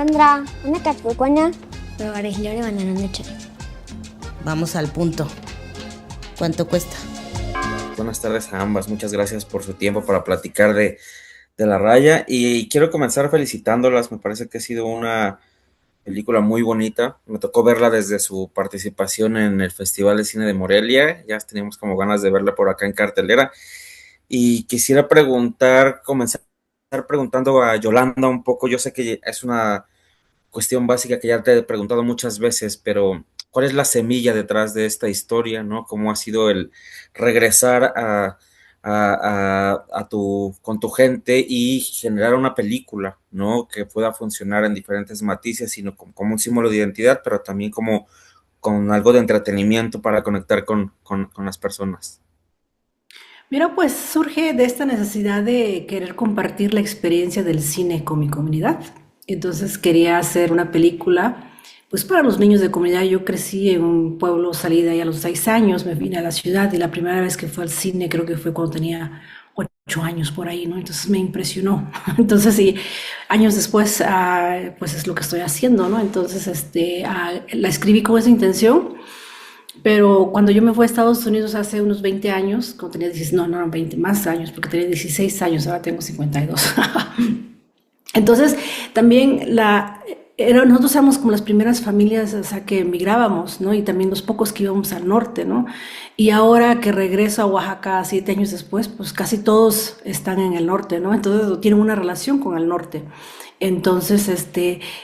Sandra, una capricornia. Pero Areslore banana noche. Vamos al punto. ¿Cuánto cuesta? Buenas tardes a ambas, muchas gracias por su tiempo para platicar de La Raya y quiero comenzar felicitándolas, me parece que ha sido una película muy bonita, me tocó verla desde su participación en el Festival de Cine de Morelia, ya teníamos como ganas de verla por acá en cartelera y quisiera comenzar preguntando a Yolanda un poco, yo sé que es una cuestión básica que ya te he preguntado muchas veces, pero ¿cuál es la semilla detrás de esta historia, no? ¿Cómo ha sido el regresar con tu gente y generar una película, ¿no? Que pueda funcionar en diferentes matices, sino como un símbolo de identidad, pero también como con algo de entretenimiento para conectar con las personas. Mira, pues surge de esta necesidad de querer compartir la experiencia del cine con mi comunidad. Entonces quería hacer una película, pues para los niños de comunidad. Yo crecí en un pueblo, salí de ahí a los 6 años, me vine a la ciudad y la primera vez que fue al cine creo que fue cuando tenía 8 años por ahí, ¿no? Entonces me impresionó. Entonces, y años después, pues es lo que estoy haciendo, ¿no? Entonces, la escribí con esa intención. Pero cuando yo me fui a Estados Unidos hace unos 20 años, cuando tenía 16, no, 20 más años, porque tenía 16 años, ahora tengo 52. Entonces, también nosotros éramos como las primeras familias, o sea, que emigrábamos, ¿no? Y también los pocos que íbamos al norte, ¿no? Y ahora que regreso a Oaxaca 7 años después, pues casi todos están en el norte, ¿no? Entonces tienen una relación con el norte. Entonces,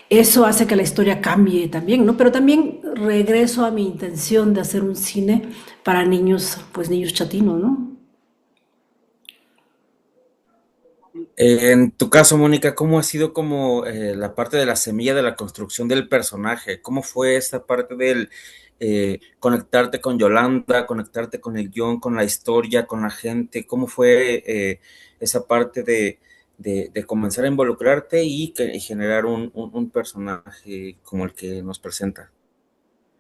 eso hace que la historia cambie también, ¿no? Pero también regreso a mi intención de hacer un cine para niños, pues niños chatinos, ¿no? En tu caso, Mónica, ¿cómo ha sido como la parte de la semilla de la construcción del personaje? ¿Cómo fue esta parte del conectarte con Yolanda, conectarte con el guión, con la historia, con la gente? ¿Cómo fue esa parte de comenzar a involucrarte y generar un personaje como el que nos presenta?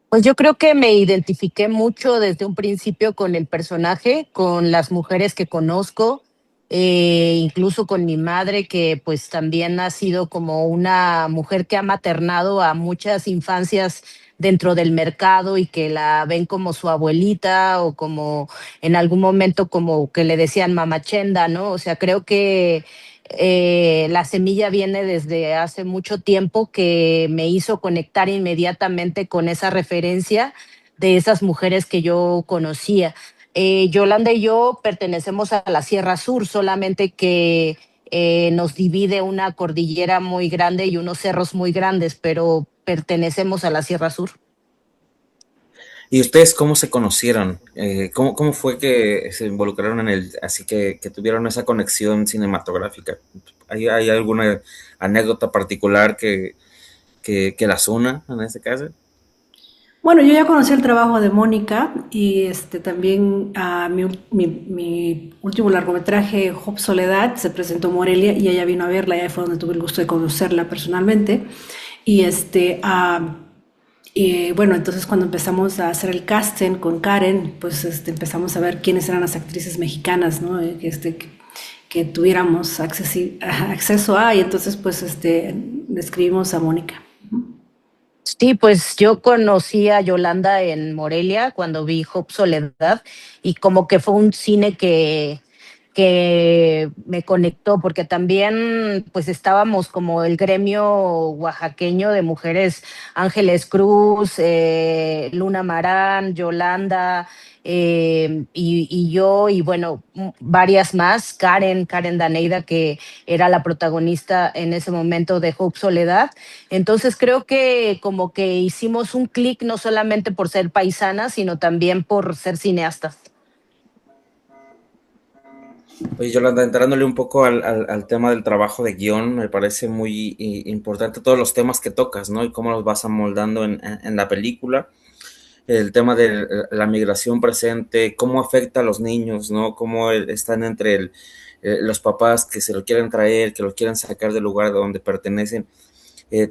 Pues yo creo que me identifiqué mucho desde un principio con el personaje, con las mujeres que conozco, incluso con mi madre, que pues también ha sido como una mujer que ha maternado a muchas infancias dentro del mercado y que la ven como su abuelita o como en algún momento como que le decían mamachenda, ¿no? O sea, creo que la semilla viene desde hace mucho tiempo que me hizo conectar inmediatamente con esa referencia de esas mujeres que yo conocía. Yolanda y yo pertenecemos a la Sierra Sur, solamente que nos divide una cordillera muy grande y unos cerros muy grandes, pero pertenecemos a la Sierra Sur. ¿Y ustedes cómo se conocieron? ¿Cómo fue que se involucraron así que tuvieron esa conexión cinematográfica? ¿Hay alguna anécdota particular que las una en este caso? Bueno, yo ya conocí el trabajo de Mónica y también mi último largometraje, Job Soledad, se presentó en Morelia y ella vino a verla, y ahí fue donde tuve el gusto de conocerla personalmente. Y bueno, entonces cuando empezamos a hacer el casting con Karen, pues empezamos a ver quiénes eran las actrices mexicanas, ¿no? Que tuviéramos acceso a, y entonces pues le escribimos a Mónica. Sí, pues yo conocí a Yolanda en Morelia cuando vi Job Soledad y como que fue un cine que me conectó porque también pues estábamos como el gremio oaxaqueño de mujeres, Ángeles Cruz, Luna Marán, Yolanda, y yo y bueno, varias más, Karen Daneida, que era la protagonista en ese momento de Job Soledad. Entonces creo que como que hicimos un clic no solamente por ser paisanas, sino también por ser cineastas. Oye, Yolanda, entrándole un poco al tema del trabajo de guión, me parece muy importante todos los temas que tocas, ¿no? Y cómo los vas amoldando en la película. El tema de la migración presente, cómo afecta a los niños, ¿no? Cómo están entre los papás que se lo quieren traer, que lo quieren sacar del lugar de donde pertenecen.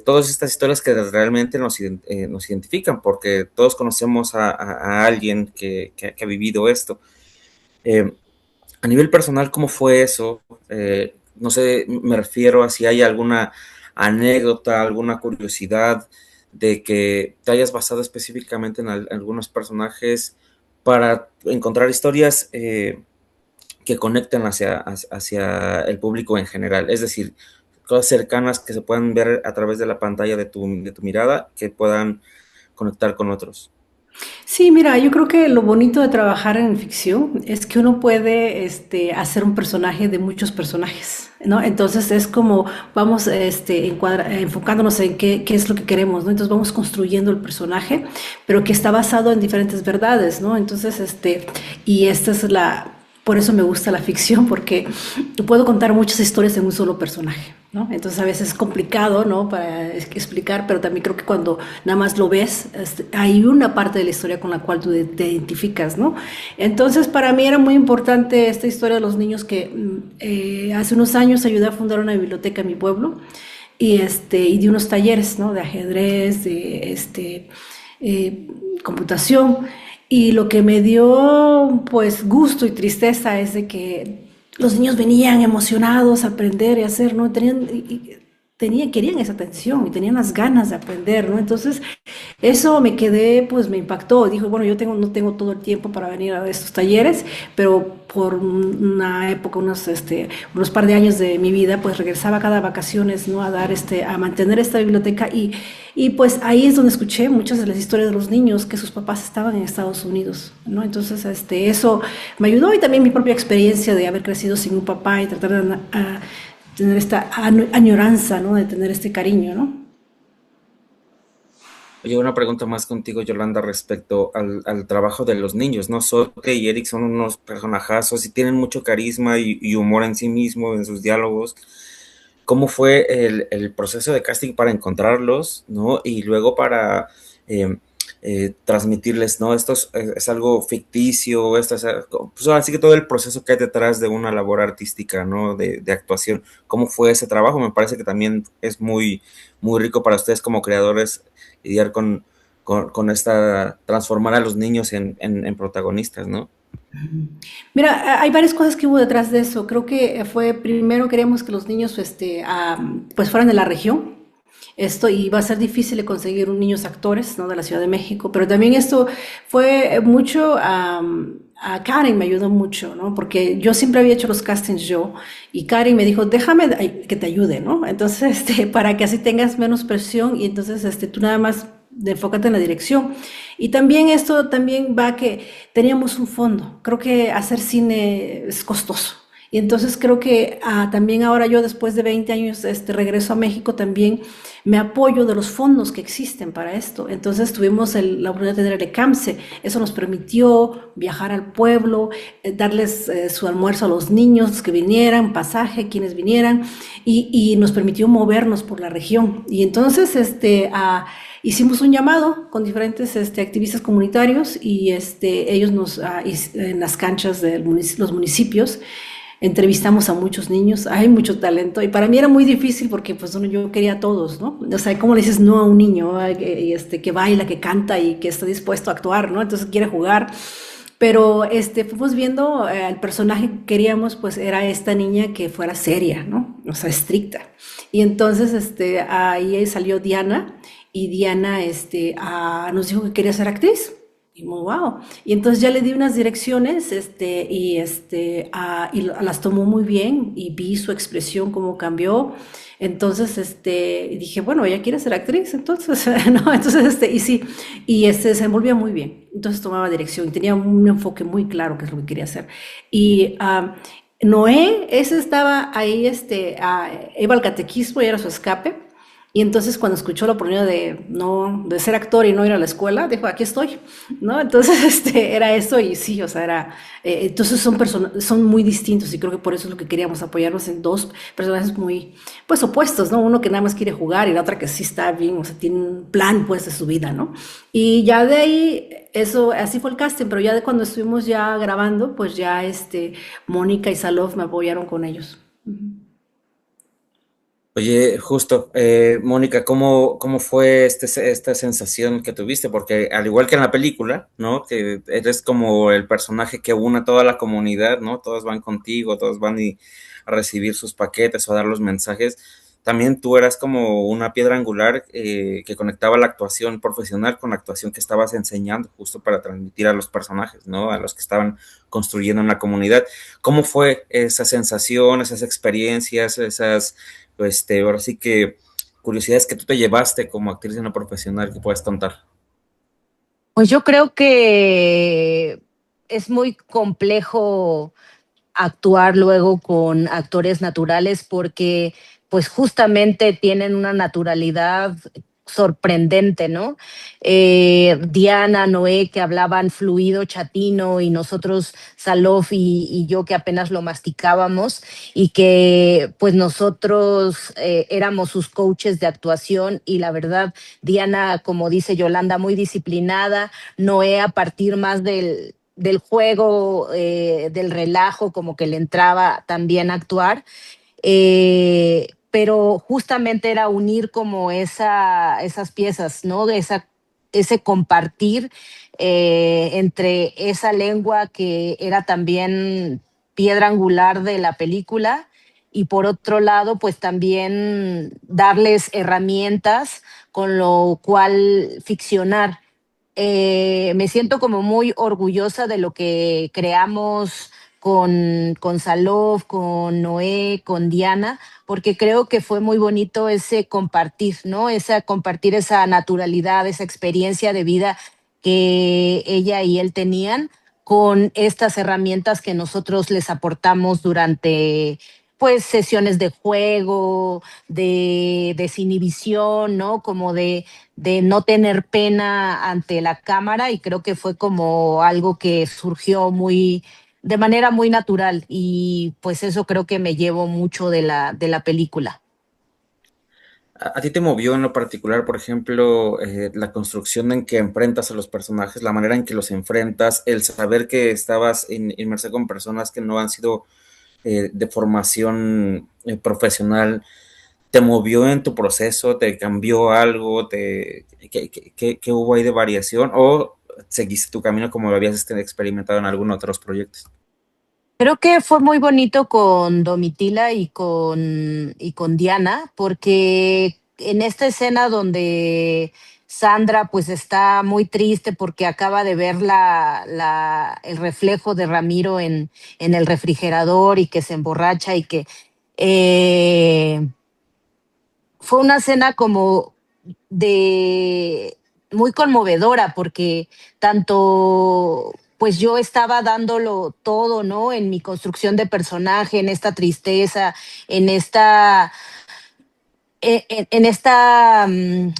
Todas estas historias que realmente nos identifican, porque todos conocemos a alguien que ha vivido esto. Eh, a nivel personal, ¿cómo fue eso? No sé, me refiero a si hay anécdota, alguna curiosidad de que te hayas basado específicamente en algunos personajes para encontrar historias que conecten hacia el público en general. Es decir, cosas cercanas que se puedan ver a través de la pantalla de tu mirada, que puedan conectar con otros. Sí, mira, yo creo que lo bonito de trabajar en ficción es que uno puede hacer un personaje de muchos personajes, ¿no? Entonces es como vamos enfocándonos en qué es lo que queremos, ¿no? Entonces vamos construyendo el personaje, pero que está basado en diferentes verdades, ¿no? Entonces, y esta es por eso me gusta la ficción, porque puedo contar muchas historias en un solo personaje, ¿no? Entonces a veces es complicado, ¿no? Para explicar, pero también creo que cuando nada más lo ves, hay una parte de la historia con la cual tú te identificas, ¿no? Entonces para mí era muy importante esta historia de los niños que hace unos años ayudé a fundar una biblioteca en mi pueblo y de unos talleres, ¿no? De ajedrez, computación. Y lo que me dio pues gusto y tristeza es de que los niños venían emocionados a aprender y a hacer, ¿no? Querían esa atención y tenían las ganas de aprender, ¿no? Entonces, eso me quedé, pues me impactó. Dijo, bueno, no tengo todo el tiempo para venir a estos talleres, pero por una época, unos par de años de mi vida, pues regresaba cada vacaciones, ¿no? A mantener esta biblioteca y pues ahí es donde escuché muchas de las historias de los niños que sus papás estaban en Estados Unidos, ¿no? Entonces, eso me ayudó y también mi propia experiencia de haber crecido sin un papá y tratar de tener esta añoranza, ¿no? De tener este cariño, ¿no? Oye, una pregunta más contigo, Yolanda, respecto al trabajo de los niños, ¿no? Sote y Eric son unos personajazos y tienen mucho carisma y humor en sí mismo, en sus diálogos. ¿Cómo fue el proceso de casting para encontrarlos, ¿no? Y luego para eh, transmitirles, ¿no? Es algo ficticio, pues así que todo el proceso que hay detrás de una labor artística, ¿no? De actuación. ¿Cómo fue ese trabajo? Me parece que también es muy, muy rico para ustedes como creadores lidiar con transformar a los niños en protagonistas, ¿no? Mira, hay varias cosas que hubo detrás de eso. Creo que primero queríamos que los niños, pues fueran de la región. Esto iba a ser difícil de conseguir niños actores, ¿no? De la Ciudad de México, pero también esto fue mucho, a Karen me ayudó mucho, ¿no? Porque yo siempre había hecho los castings yo, y Karen me dijo, déjame que te ayude, ¿no? Entonces, para que así tengas menos presión, y entonces, tú nada más enfócate en la dirección. Y también esto también va que teníamos un fondo. Creo que hacer cine es costoso. Y entonces creo que también ahora yo después de 20 años regreso a México también me apoyo de los fondos que existen para esto. Entonces tuvimos la oportunidad de tener el ECAMSE. Eso nos permitió viajar al pueblo, darles su almuerzo a los niños que vinieran, pasaje, quienes vinieran, y nos permitió movernos por la región. Y entonces hicimos un llamado con diferentes activistas comunitarios y ellos en las canchas de los municipios, entrevistamos a muchos niños, hay mucho talento y para mí era muy difícil porque pues yo quería a todos, ¿no? O sea, ¿cómo le dices no a un niño que baila, que canta y que está dispuesto a actuar, ¿no? Entonces quiere jugar. Pero fuimos viendo el personaje que queríamos, pues era esta niña que fuera seria, ¿no? O sea, estricta. Y entonces ahí salió Diana y Diana nos dijo que quería ser actriz. Y muy wow. Y entonces ya le di unas direcciones, y las tomó muy bien y vi su expresión cómo cambió. Entonces, dije, bueno, ella quiere ser actriz, entonces, ¿no? Entonces, y sí, y se envolvía muy bien. Entonces tomaba dirección y tenía un enfoque muy claro qué es lo que quería hacer. Y Noé, ese estaba ahí, iba al catequismo y era su escape. Y entonces cuando escuchó la oportunidad de ser actor y no ir a la escuela, dijo, aquí estoy, ¿no? Entonces, era eso y sí, o sea, entonces son muy distintos y creo que por eso es lo que queríamos, apoyarnos en dos personajes muy, pues, opuestos, ¿no? Uno que nada más quiere jugar y la otra que sí está bien, o sea, tiene un plan, pues, de su vida, ¿no? Y ya de ahí, así fue el casting, pero ya de cuando estuvimos ya grabando, pues ya, Mónica y Salof me apoyaron con ellos. Oye, justo, Mónica, ¿cómo fue esta sensación que tuviste? Porque al igual que en la película, ¿no? Que eres como el personaje que une a toda la comunidad, ¿no? Todos van contigo, todos van a recibir sus paquetes o a dar los mensajes. también tú eras como una piedra angular que conectaba la actuación profesional con la actuación que estabas enseñando, justo para transmitir a los personajes, ¿no? A los que estaban construyendo una comunidad. ¿Cómo fue esa sensación, esas experiencias, esas, ahora sí que curiosidades que tú te llevaste como actriz en lo profesional que puedes contar? Pues yo creo que es muy complejo actuar luego con actores naturales porque pues justamente tienen una naturalidad sorprendente, ¿no? Diana, Noé, que hablaban fluido chatino y nosotros, Salof y yo que apenas lo masticábamos y que pues nosotros éramos sus coaches de actuación y la verdad, Diana, como dice Yolanda, muy disciplinada, Noé a partir más del juego, del relajo, como que le entraba también a actuar. Pero justamente era unir como esas piezas, ¿no? Ese compartir entre esa lengua que era también piedra angular de la película y por otro lado, pues también darles herramientas con lo cual ficcionar. Me siento como muy orgullosa de lo que creamos con Salov, con Noé, con Diana, porque creo que fue muy bonito ese compartir, ¿no? Esa compartir esa naturalidad, esa experiencia de vida que ella y él tenían con estas herramientas que nosotros les aportamos durante pues sesiones de juego, de desinhibición, ¿no? Como de no tener pena ante la cámara y creo que fue como algo que surgió muy de manera muy natural y pues eso creo que me llevo mucho de la película. ¿A ti te movió en lo particular, por ejemplo, la construcción en que enfrentas a los personajes, la manera en que los enfrentas, el saber que estabas inmersa con personas que no han sido de formación profesional? ¿Te movió en tu proceso? ¿Te cambió algo? ¿Qué hubo ahí de variación? ¿O seguiste tu camino como lo habías experimentado en algunos otros proyectos? Creo que fue muy bonito con Domitila y con Diana, porque en esta escena donde Sandra pues está muy triste porque acaba de ver el reflejo de Ramiro en el refrigerador y que se emborracha y que eh, fue una escena como de muy conmovedora porque tanto pues yo estaba dándolo todo, ¿no? En mi construcción de personaje, en esta tristeza, en esta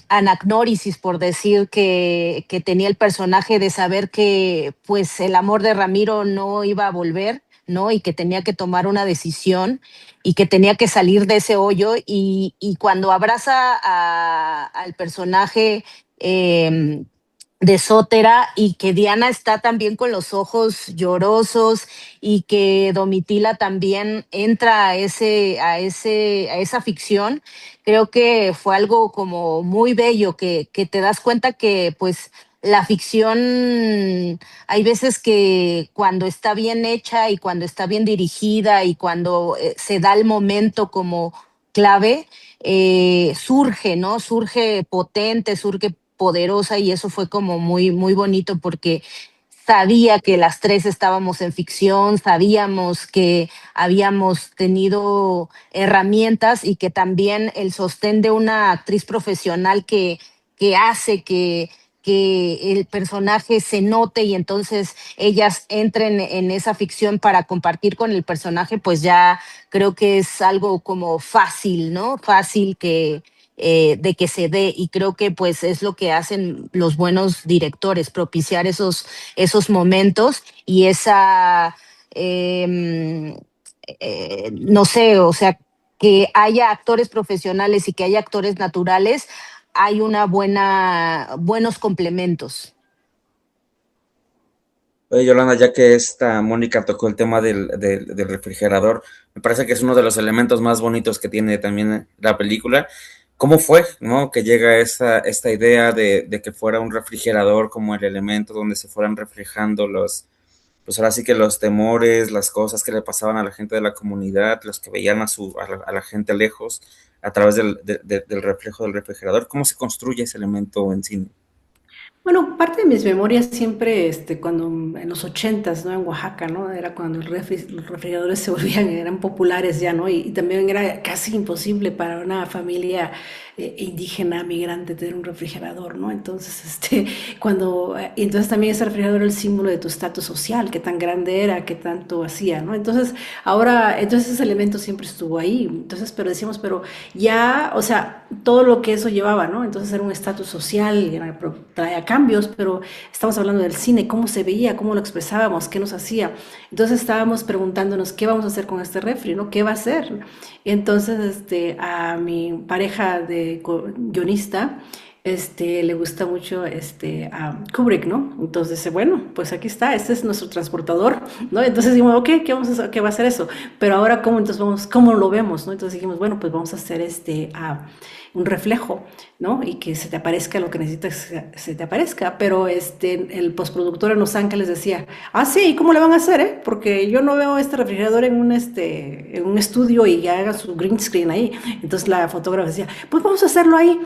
anagnórisis, por decir, que tenía el personaje de saber que pues el amor de Ramiro no iba a volver, ¿no? Y que tenía que tomar una decisión y que tenía que salir de ese hoyo y cuando abraza al personaje eh, de Sotera y que Diana está también con los ojos llorosos y que Domitila también entra a esa ficción, creo que fue algo como muy bello, que te das cuenta que pues la ficción hay veces que cuando está bien hecha y cuando está bien dirigida y cuando se da el momento como clave, surge, ¿no? Surge potente, surge poderosa y eso fue como muy, muy bonito porque sabía que las tres estábamos en ficción, sabíamos que habíamos tenido herramientas y que también el sostén de una actriz profesional que hace que el personaje se note y entonces ellas entren en esa ficción para compartir con el personaje, pues ya creo que es algo como fácil, ¿no? Fácil de que se dé y creo que pues es lo que hacen los buenos directores, propiciar esos momentos y no sé, o sea, que haya actores profesionales y que haya actores naturales, hay buenos complementos. Oye, Yolanda, ya que esta Mónica tocó el tema del refrigerador, me parece que es uno de los elementos más bonitos que tiene también la película. ¿Cómo fue, no? Que llega esta idea de que fuera un refrigerador como el elemento donde se fueran reflejando pues ahora sí que los temores, las cosas que le pasaban a la gente de la comunidad, los que veían a la gente lejos a través del reflejo del refrigerador. ¿Cómo se construye ese elemento en cine? Bueno, parte de mis memorias siempre, cuando en los ochentas, ¿no? En Oaxaca, ¿no? Era cuando los refrigeradores se volvían, eran populares ya, ¿no? Y también era casi imposible para una familia indígena, migrante, tener un refrigerador, ¿no? Entonces, y entonces también ese refrigerador era el símbolo de tu estatus social, qué tan grande era, qué tanto hacía, ¿no? Entonces, entonces ese elemento siempre estuvo ahí. Entonces, pero decíamos, pero ya, o sea, todo lo que eso llevaba, ¿no? Entonces era un estatus social, traía cambios, pero estamos hablando del cine, cómo se veía, cómo lo expresábamos, qué nos hacía. Entonces estábamos preguntándonos qué vamos a hacer con este refri, ¿no? ¿Qué va a hacer? Y entonces, a mi pareja de guionista, le gusta mucho a Kubrick, ¿no? Entonces dice, bueno, pues aquí está, este es nuestro transportador, ¿no? Entonces dijimos, ok, ¿qué va a hacer eso? Pero ahora, ¿cómo lo vemos, ¿no? Entonces dijimos, bueno, pues vamos a hacer un reflejo, ¿no? Y que se te aparezca lo que necesitas que se te aparezca. Pero el postproductor en Los Ángeles decía, sí, ¿cómo le van a hacer, Porque yo no veo este refrigerador en un estudio y que haga su green screen ahí. Entonces la fotógrafa decía, pues vamos a hacerlo ahí.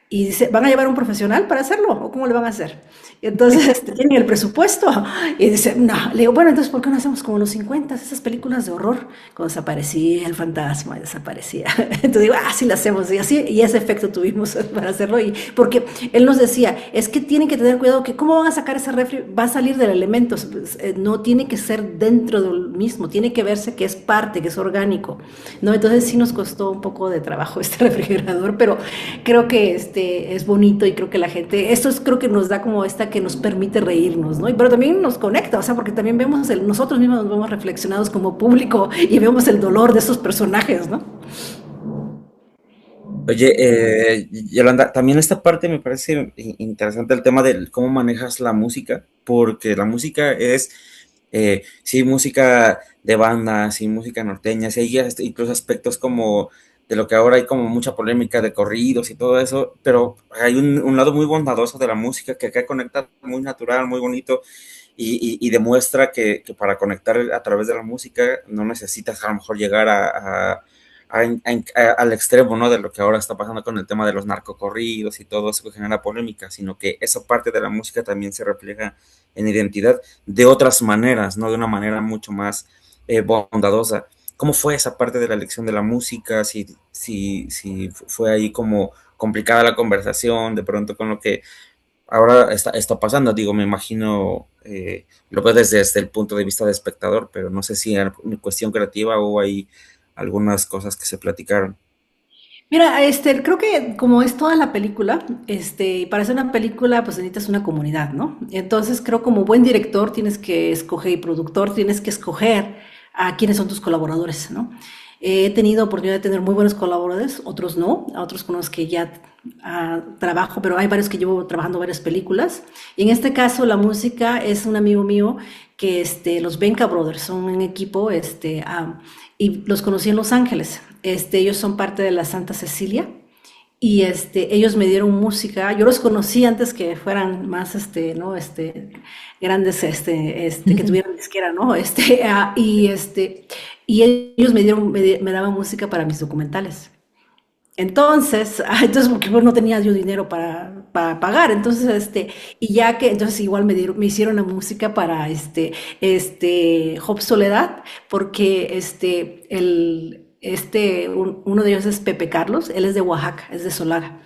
Y dice, ¿van a llevar un profesional para hacerlo? ¿O cómo le van a hacer? Y entonces tienen el presupuesto. Y dice, no. Le digo, bueno, entonces, ¿por qué no hacemos como en los 50, esas películas de horror? Cuando desaparecía el fantasma y desaparecía. Entonces digo, sí lo hacemos. Y así, y ese efecto tuvimos para hacerlo. Y porque él nos decía, es que tienen que tener cuidado que cómo van a sacar ese refri, va a salir del elemento. No tiene que ser dentro del mismo, tiene que verse que es parte, que es orgánico, ¿no? Entonces sí nos costó un poco de trabajo este refrigerador, pero creo que es bonito y creo que la gente, creo que nos da como que nos permite reírnos, ¿no? Pero también nos conecta, o sea, porque también nosotros mismos nos vemos reflexionados como público y vemos el dolor de esos personajes, ¿no? Oye, Yolanda, también esta parte me parece interesante el tema de cómo manejas la música, porque la música es, sí, música de banda, sí, música norteña, sí, hay incluso aspectos como de lo que ahora hay como mucha polémica de corridos y todo eso, pero hay un lado muy bondadoso de la música que acá conecta muy natural, muy bonito, y demuestra que para conectar a través de la música no necesitas a lo mejor llegar al extremo, ¿no? De lo que ahora está pasando con el tema de los narcocorridos y todo eso que genera polémica, sino que esa parte de la música también se refleja en identidad de otras maneras, ¿no? De una manera mucho más bondadosa. ¿Cómo fue esa parte de la elección de la música? Si fue ahí como complicada la conversación, de pronto con lo que ahora está pasando, digo, me imagino, lo veo desde el punto de vista de espectador, pero no sé si en cuestión creativa hubo ahí algunas cosas que se platicaron. Mira, creo que como es toda la película, para hacer una película, pues necesitas una comunidad, ¿no? Entonces creo como buen director tienes que escoger y productor tienes que escoger a quiénes son tus colaboradores, ¿no? He tenido oportunidad de tener muy buenos colaboradores, otros no, a otros con los que ya trabajo, pero hay varios que llevo trabajando varias películas. Y en este caso la música es un amigo mío que los Benka Brothers son un equipo, y los conocí en Los Ángeles. Ellos son parte de la Santa Cecilia y ellos me dieron música. Yo los conocí antes que fueran más, ¿no? Grandes, que tuvieran disquera, ¿no? Y ellos me daban música para mis documentales. Entonces, porque no tenía yo dinero para pagar, entonces, y ya que, entonces igual me hicieron la música para, Job Soledad, porque, uno de ellos es Pepe Carlos, él es de Oaxaca, es de Solaga.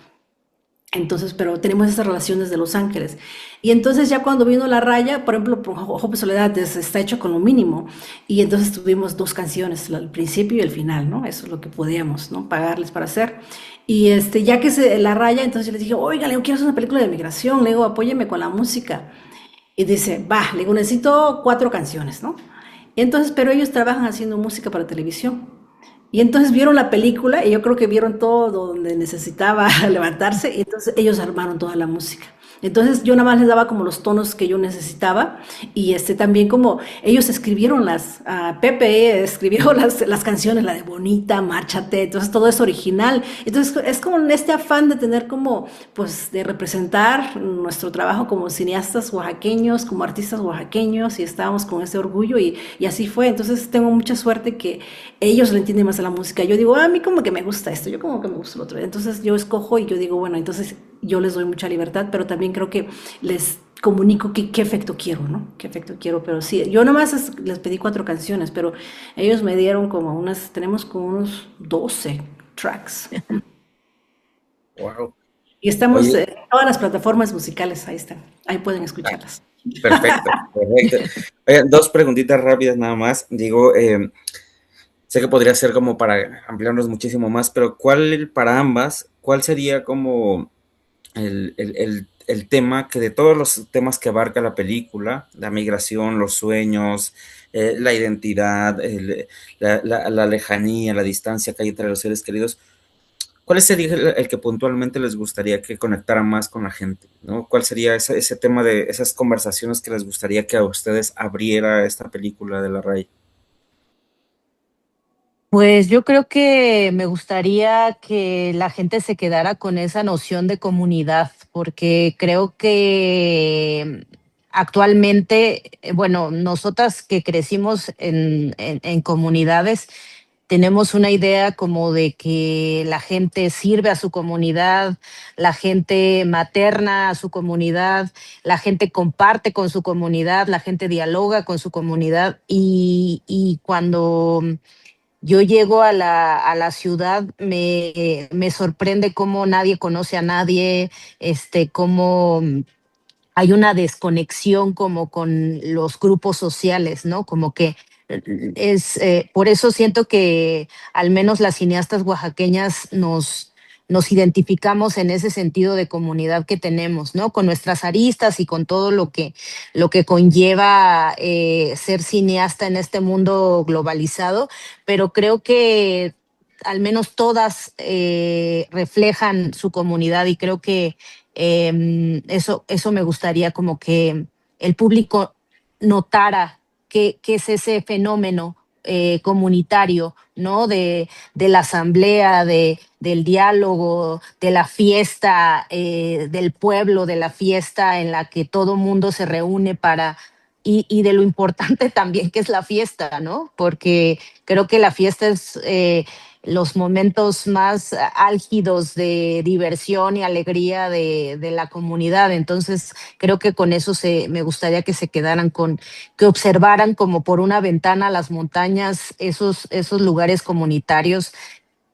Entonces, pero tenemos esas relaciones de Los Ángeles. Y entonces ya cuando vino La Raya, por ejemplo, Jope Soledad está hecho con lo mínimo. Y entonces tuvimos dos canciones, el principio y el final, ¿no? Eso es lo que podíamos, ¿no? Pagarles para hacer. Y ya que La Raya, entonces yo les dije, oiga, le digo, quiero hacer una película de migración, le digo, apóyeme con la música. Y dice, le digo, necesito 4 canciones, ¿no? Y entonces, pero ellos trabajan haciendo música para televisión. Y entonces vieron la película y yo creo que vieron todo donde necesitaba levantarse y entonces ellos armaron toda la música. Entonces yo nada más les daba como los tonos que yo necesitaba y también como ellos escribieron Pepe escribió las canciones, la de Bonita, Márchate, entonces todo es original. Entonces es como en este afán de tener como, pues de representar nuestro trabajo como cineastas oaxaqueños, como artistas oaxaqueños y estábamos con ese orgullo y así fue. Entonces tengo mucha suerte que ellos le entienden más a la música. Yo digo, a mí como que me gusta esto, yo como que me gusta lo otro. Entonces yo escojo y yo digo, bueno, entonces yo les doy mucha libertad, pero también creo que les comunico qué efecto quiero, ¿no? Qué efecto quiero, pero sí, yo nomás les pedí 4 canciones, pero ellos me dieron como tenemos como unos 12 tracks. Wow. Y estamos Oye, en todas las plataformas musicales, ahí están, ahí pueden escucharlas. perfecto, perfecto. Oye, dos preguntitas rápidas nada más. Digo, sé que podría ser como para ampliarnos muchísimo más, pero para ambas, cuál sería como el tema que de todos los temas que abarca la película, la migración, los sueños, la identidad, la lejanía, la distancia que hay entre los seres queridos, ¿cuál sería el que puntualmente les gustaría que conectara más con la gente, ¿no? ¿Cuál sería ese tema de esas conversaciones que les gustaría que a ustedes abriera esta película de La Raya? Pues yo creo que me gustaría que la gente se quedara con esa noción de comunidad, porque creo que actualmente, bueno, nosotras que crecimos en comunidades, tenemos una idea como de que la gente sirve a su comunidad, la gente materna a su comunidad, la gente comparte con su comunidad, la gente dialoga con su comunidad y cuando yo llego a la ciudad, me sorprende cómo nadie conoce a nadie, cómo hay una desconexión como con los grupos sociales, ¿no? Como que por eso siento que al menos las cineastas oaxaqueñas nos identificamos en ese sentido de comunidad que tenemos, ¿no? Con nuestras aristas y con todo lo que conlleva ser cineasta en este mundo globalizado, pero creo que al menos todas reflejan su comunidad y creo que eso me gustaría como que el público notara qué es ese fenómeno comunitario, ¿no? De la asamblea, del diálogo, de la fiesta del pueblo, de la fiesta en la que todo mundo se reúne y de lo importante también que es la fiesta, ¿no? Porque creo que la fiesta es los momentos más álgidos de diversión y alegría de la comunidad. Entonces, creo que con eso me gustaría que se quedaran que observaran como por una ventana las montañas, esos lugares comunitarios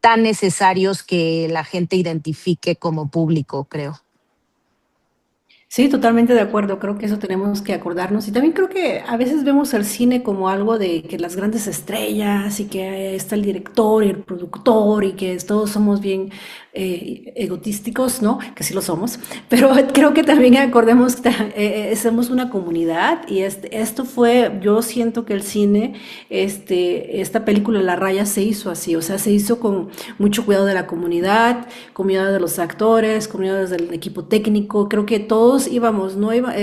tan necesarios que la gente identifique como público, creo. Sí, totalmente de acuerdo. Creo que eso tenemos que acordarnos. Y también creo que a veces vemos el cine como algo de que las grandes estrellas y que está el director y el productor y que todos somos bien egotísticos, ¿no? Que sí lo somos. Pero creo que también acordemos que somos una comunidad y esto fue, yo siento que el cine, esta película La Raya se hizo así, o sea, se hizo con mucho cuidado de la comunidad, con cuidado de los actores, con cuidado del equipo técnico. Creo que todos íbamos, no iba,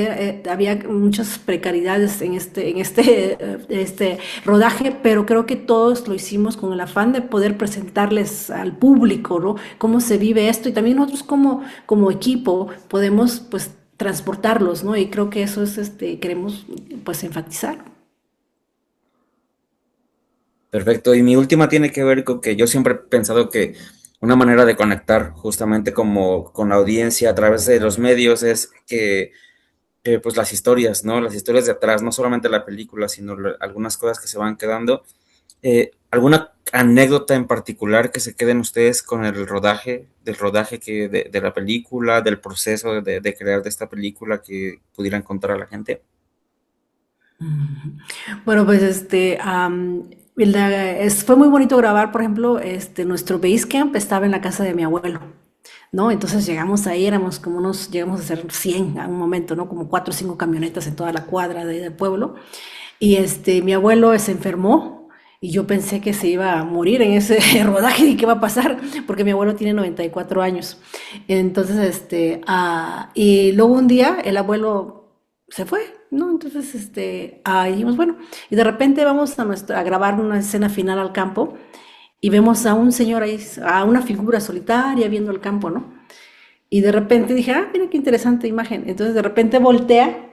había muchas precariedades en este rodaje, pero creo que todos lo hicimos con el afán de poder presentarles al público, ¿no? Cómo se vive esto y también nosotros como equipo podemos pues transportarlos, ¿no? Y creo que eso es queremos pues enfatizar. Perfecto. Y mi última tiene que ver con que yo siempre he pensado que una manera de conectar justamente como con la audiencia a través de los medios es que, pues las historias, ¿no? Las historias de atrás, no solamente la película, sino algunas cosas que se van quedando. ¿Alguna anécdota en particular que se queden ustedes con del rodaje de la película, del proceso de crear de esta película que pudieran contar a la gente? Bueno, pues fue muy bonito grabar, por ejemplo, nuestro base camp estaba en la casa de mi abuelo, ¿no? Entonces llegamos ahí, llegamos a ser 100 a un momento, ¿no? Como 4 o 5 camionetas en toda la cuadra del pueblo. Y mi abuelo se enfermó y yo pensé que se iba a morir en ese rodaje y qué va a pasar, porque mi abuelo tiene 94 años. Entonces, y luego un día el abuelo se fue, ¿no? Entonces, dijimos, bueno, y de repente vamos a grabar una escena final al campo y vemos a un señor ahí, a una figura solitaria viendo el campo, ¿no? Y de repente dije, ah, mira qué interesante imagen. Entonces de repente voltea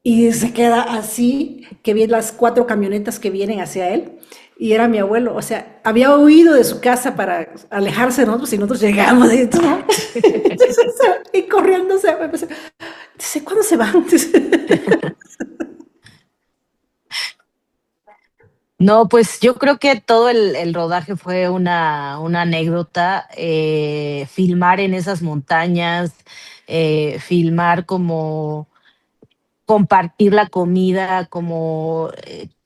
y se queda así, que vi las 4 camionetas que vienen hacia él, y era mi abuelo, o sea, había huido de su casa para alejarse de nosotros y nosotros llegamos y todo, ¿no? Y corriendo, o sea, dice, ¿cuándo se van? No, pues yo creo que todo el rodaje fue una anécdota, filmar en esas montañas, filmar como compartir la comida, como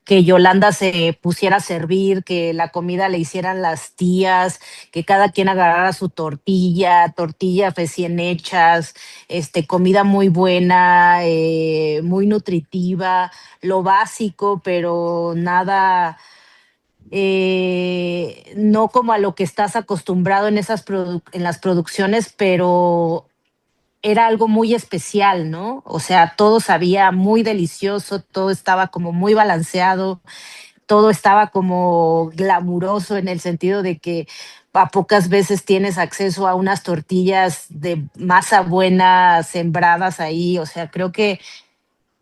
que Yolanda se pusiera a servir, que la comida le hicieran las tías, que cada quien agarrara su tortilla, tortillas recién hechas, comida muy buena, muy nutritiva, lo básico, pero nada, no como a lo que estás acostumbrado en en las producciones, pero era algo muy especial, ¿no? O sea, todo sabía muy delicioso, todo estaba como muy balanceado, todo estaba como glamuroso en el sentido de que a pocas veces tienes acceso a unas tortillas de masa buena sembradas ahí, o sea, creo que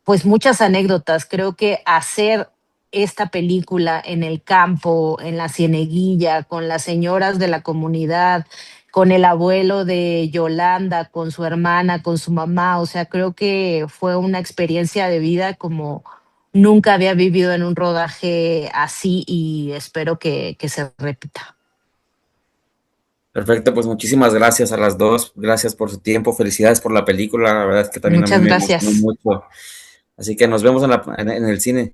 pues muchas anécdotas. Creo que hacer esta película en el campo, en la Cieneguilla, con las señoras de la comunidad, con el abuelo de Yolanda, con su hermana, con su mamá, o sea, creo que fue una experiencia de vida como nunca había vivido en un rodaje así y espero que se repita. Perfecto, pues muchísimas gracias a las dos, gracias por su tiempo, felicidades por la película, la verdad es que también a mí Muchas me gustó gracias. mucho, así que nos vemos en el cine.